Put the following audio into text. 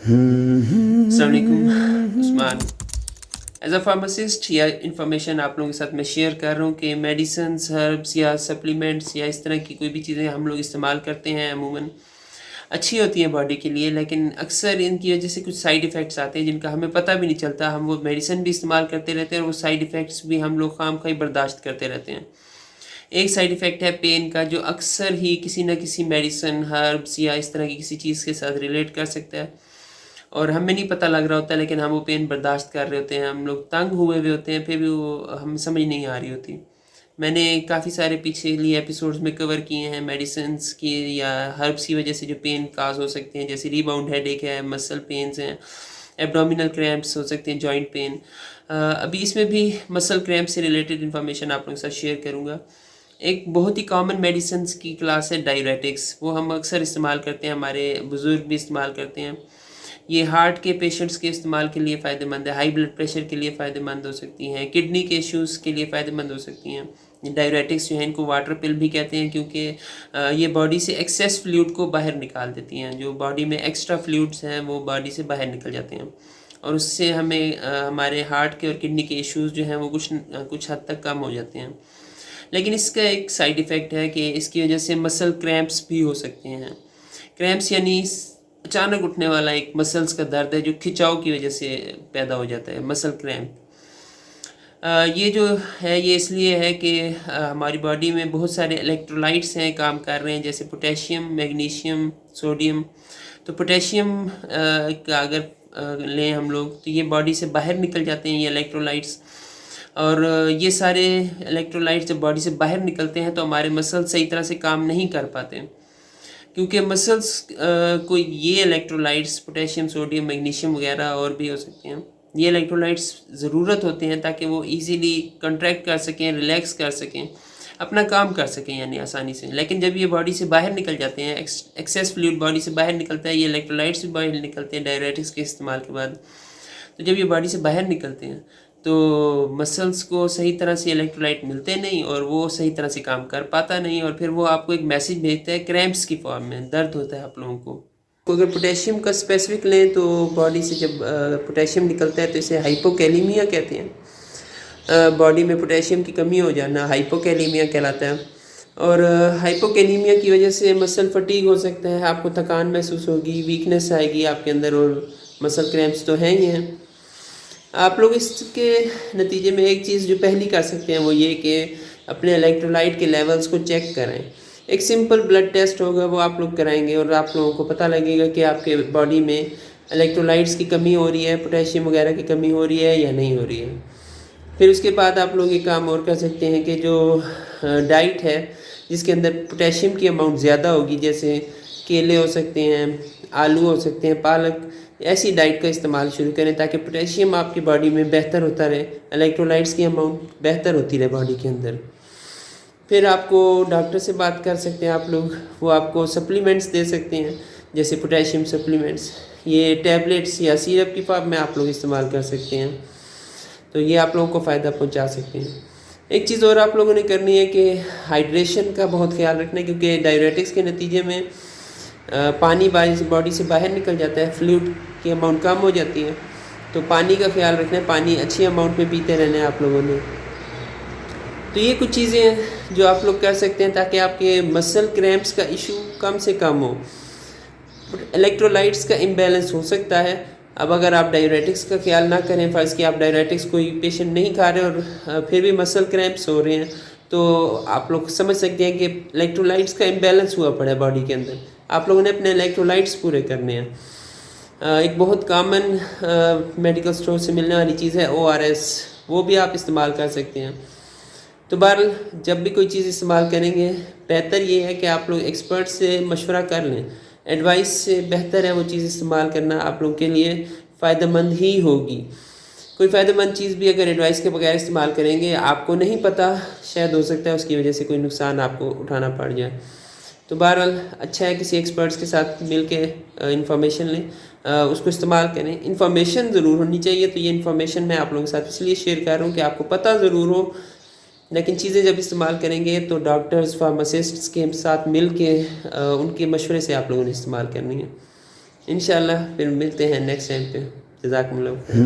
अस्सलाम वालेकुम Usman. As a pharmacist या इंफॉर्मेशन आप लोगों के साथ मैं शेयर कर रहा हूँ कि मेडिसिन्स, हर्ब्स या सप्लीमेंट्स या इस तरह की कोई भी चीज़ें हम लोग इस्तेमाल करते हैं अमूमन अच्छी होती हैं बॉडी के लिए, लेकिन अक्सर इनकी वजह से कुछ साइड इफ़ेक्ट्स आते हैं जिनका हमें पता भी नहीं चलता। हम वो मेडिसिन भी इस्तेमाल करते रहते हैं और वो साइड इफ़ेक्ट्स भी हम लोग खामखा बर्दाश्त करते रहते हैं। एक साइड इफ़ेक्ट है पेन का, जो अक्सर ही किसी न किसी मेडिसिन, हर्ब्स या इस तरह की किसी चीज़ के साथ रिलेट कर सकता है और हमें नहीं पता लग रहा होता, लेकिन हम वो पेन बर्दाश्त कर रहे होते हैं। हम लोग तंग हुए हुए होते हैं, फिर भी वो हमें समझ नहीं आ रही होती। मैंने काफ़ी सारे पिछले एपिसोड्स में कवर किए हैं मेडिसिन्स की या हर्ब्स की वजह से जो पेन काज हो सकते हैं, जैसे रीबाउंड हेडेक है, मसल पेन्स हैं, एब्डोमिनल क्रैम्प्स हो सकते हैं, जॉइंट पेन। अभी इसमें भी मसल क्रैम्प से रिलेटेड इन्फॉर्मेशन आप लोगों के साथ शेयर करूँगा। एक बहुत ही कॉमन मेडिसिन्स की क्लास है डायरेटिक्स। वो हम अक्सर इस्तेमाल करते हैं, हमारे बुज़ुर्ग भी इस्तेमाल करते हैं। ये हार्ट के पेशेंट्स के इस्तेमाल के लिए फ़ायदेमंद है, हाई ब्लड प्रेशर के लिए फ़ायदेमंद हो सकती हैं, किडनी के इश्यूज़ के लिए फ़ायदेमंद हो सकती हैं। डायरेटिक्स जो है इनको वाटर पिल भी कहते हैं, क्योंकि ये बॉडी से एक्सेस फ्लूइड को बाहर निकाल देती हैं। जो बॉडी में एक्स्ट्रा फ्लूइड्स हैं वो बॉडी से बाहर निकल जाते हैं और उससे हमें हमारे हार्ट के और किडनी के इश्यूज़ जो हैं वो कुछ हद तक कम हो जाते हैं। लेकिन इसका एक साइड इफ़ेक्ट है कि इसकी वजह से मसल क्रैम्प्स भी हो सकते हैं। क्रैम्प्स यानी अचानक उठने वाला एक मसल्स का दर्द है जो खिंचाव की वजह से पैदा हो जाता है, मसल क्रैम्प। ये जो है ये इसलिए है कि हमारी बॉडी में बहुत सारे इलेक्ट्रोलाइट्स हैं काम कर रहे हैं, जैसे पोटेशियम, मैग्नीशियम, सोडियम। तो पोटेशियम का अगर लें हम लोग तो ये बॉडी से बाहर निकल जाते हैं ये इलेक्ट्रोलाइट्स, और ये सारे इलेक्ट्रोलाइट्स जब बॉडी से बाहर निकलते हैं तो हमारे मसल सही तरह से काम नहीं कर पाते, क्योंकि मसल्स को ये इलेक्ट्रोलाइट्स पोटेशियम, सोडियम, मैग्नीशियम वगैरह और भी हो सकते हैं, ये इलेक्ट्रोलाइट्स ज़रूरत होते हैं ताकि वो इजीली कंट्रैक्ट कर सकें, रिलैक्स कर सकें, अपना काम कर सकें यानी आसानी से। लेकिन जब ये बॉडी से बाहर निकल जाते हैं, एक्सेस फ्लूइड बॉडी से बाहर निकलता है, ये इलेक्ट्रोलाइट्स भी बाहर निकलते हैं डायरेटिक्स के इस्तेमाल के बाद। तो जब ये बॉडी से बाहर निकलते हैं तो मसल्स को सही तरह से इलेक्ट्रोलाइट मिलते नहीं और वो सही तरह से काम कर पाता नहीं, और फिर वो आपको एक मैसेज भेजता है क्रैम्प्स की फॉर्म में, दर्द होता है आप लोगों को। तो अगर पोटेशियम का स्पेसिफिक लें तो बॉडी से जब पोटेशियम निकलता है तो इसे हाइपोकैलीमिया कहते हैं। बॉडी में पोटेशियम की कमी हो जाना हाइपोकैलीमिया कहलाता है, और हाइपोकैलीमिया की वजह से मसल फटीग हो सकता है, आपको थकान महसूस होगी, वीकनेस आएगी आपके अंदर, और मसल क्रैम्प्स तो हैं ही हैं। आप लोग इसके नतीजे में एक चीज़ जो पहली कर सकते हैं वो ये कि अपने इलेक्ट्रोलाइट के लेवल्स को चेक करें। एक सिंपल ब्लड टेस्ट होगा, वो आप लोग कराएंगे और आप लोगों को पता लगेगा कि आपके बॉडी में इलेक्ट्रोलाइट्स की कमी हो रही है, पोटेशियम वगैरह की कमी हो रही है या नहीं हो रही है। फिर उसके बाद आप लोग ये काम और कर सकते हैं कि जो डाइट है जिसके अंदर पोटेशियम की अमाउंट ज़्यादा होगी, जैसे केले हो सकते हैं, आलू हो सकते हैं, पालक, ऐसी डाइट का इस्तेमाल शुरू करें ताकि पोटेशियम आपकी बॉडी में बेहतर होता रहे, इलेक्ट्रोलाइट्स की अमाउंट बेहतर होती रहे बॉडी के अंदर। फिर आपको डॉक्टर से बात कर सकते हैं आप लोग, वो आपको सप्लीमेंट्स दे सकते हैं, जैसे पोटेशियम सप्लीमेंट्स। ये टैबलेट्स या सिरप की फॉर्म में आप लोग इस्तेमाल कर सकते हैं, तो ये आप लोगों को फ़ायदा पहुंचा सकते हैं। एक चीज़ और आप लोगों ने करनी है कि हाइड्रेशन का बहुत ख्याल रखना है, क्योंकि डायरेटिक्स के नतीजे में पानी बॉडी से बाहर निकल जाता है, फ्लूइड की अमाउंट कम हो जाती है, तो पानी का ख्याल रखना है, पानी अच्छी अमाउंट में पीते रहना है आप लोगों ने। तो ये कुछ चीज़ें हैं जो आप लोग कर सकते हैं ताकि आपके मसल क्रैम्प्स का इशू कम से कम हो। इलेक्ट्रोलाइट्स का इम्बैलेंस हो सकता है। अब अगर आप डायरेटिक्स का ख्याल ना करें, फ़र्ज़ कि आप डायरेटिक्स कोई पेशेंट नहीं खा रहे और फिर भी मसल क्रैम्प्स हो रहे हैं, तो आप लोग समझ सकते हैं कि इलेक्ट्रोलाइट्स का इम्बैलेंस हुआ पड़ा है बॉडी के अंदर। आप लोगों ने अपने इलेक्ट्रोलाइट्स पूरे करने हैं। एक बहुत कॉमन मेडिकल स्टोर से मिलने वाली चीज़ है ORS, वो भी आप इस्तेमाल कर सकते हैं। तो बहरहाल जब भी कोई चीज़ इस्तेमाल करेंगे, बेहतर ये है कि आप लोग एक्सपर्ट से मशवरा कर लें, एडवाइस से बेहतर है वो चीज़ इस्तेमाल करना, आप लोग के लिए फ़ायदेमंद ही होगी। कोई फ़ायदेमंद चीज़ भी अगर एडवाइस के बगैर इस्तेमाल करेंगे, आपको नहीं पता, शायद हो सकता है उसकी वजह से कोई नुकसान आपको उठाना पड़ जाए। तो बहरहाल अच्छा है किसी एक्सपर्ट्स के साथ मिल के इंफॉर्मेशन लें, उसको इस्तेमाल करें। इन्फॉर्मेशन ज़रूर होनी चाहिए, तो ये इन्फॉर्मेशन मैं आप लोगों के साथ इसलिए शेयर कर रहा हूँ कि आपको पता ज़रूर हो, लेकिन चीज़ें जब इस्तेमाल करेंगे तो डॉक्टर्स, फार्मासिस्ट्स के साथ मिल के उनके मशवरे से आप लोगों ने इस्तेमाल करनी है। इंशाल्लाह फिर मिलते हैं नेक्स्ट टाइम पे। जज़ाकुमुल्लाह खैर।